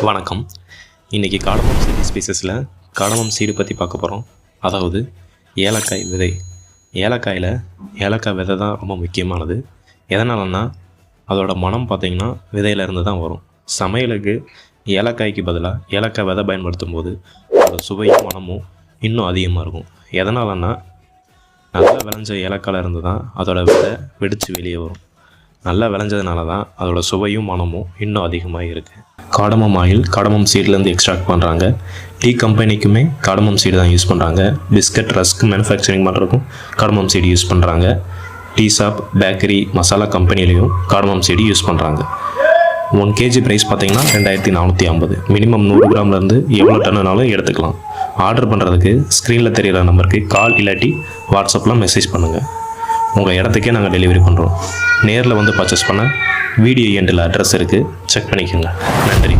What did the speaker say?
வணக்கம். இன்றைக்கி cardamom seat ஸ்பீசஸில் cardamom seed பற்றி பார்க்க போகிறோம். அதாவது ஏலக்காய் விதை. ஏலக்காய் விதை தான் ரொம்ப முக்கியமானது. எதனாலன்னா அதோட மனம் பார்த்திங்கன்னா விதையிலேருந்து தான் வரும். சமையலுக்கு ஏலக்காய்க்கு பதிலாக ஏலக்காய் விதை பயன்படுத்தும் போது அதோட சுவையும் மனமும் இன்னும் அதிகமாக இருக்கும். எதனாலன்னா நல்லா விளைஞ்ச ஏலக்காயில் இருந்து தான் அதோட விதை வெடித்து வெளியே வரும். நல்லா விளைஞ்சதுனால தான் அதோட சுவையும் மனமும் இன்னும் அதிகமாக இருக்குது. காடமம் ஆயில் காடமம் சீட்லேருந்து எக்ஸ்ட்ராக்ட் பண்ணுறாங்க. டீ கம்பெனிக்குமே காடமம் சீடு தான் யூஸ் பண்ணுறாங்க. பிஸ்கட் ரஸ்க் மேனுஃபேக்சரிங் பண்ணுறதுக்கும் காடமம் சீடு யூஸ் பண்ணுறாங்க. டீ ஷாப் பேக்கரி மசாலா கம்பெனிலையும் காடமம் சீடு யூஸ் பண்ணுறாங்க. 1 kg ப்ரைஸ் பார்த்தீங்கன்னா 2450. மினிமம் 100 கிராம்லேருந்து எவ்வளோ டன்னுனாலும் எடுத்துக்கலாம். ஆர்டர் பண்ணுறதுக்கு ஸ்க்ரீனில் தெரிகிற நம்பருக்கு கால் இல்லாட்டி வாட்ஸ்அப்பில் மெசேஜ் பண்ணுங்கள். உங்கள் இடத்துக்கே நாங்கள் டெலிவரி பண்ணுறோம். நேரில் வந்து பர்ச்சேஸ் பண்ண வீடியோ எண்டில் அட்ரஸ் இருக்குது, செக் பண்ணிக்கோங்க. நன்றி.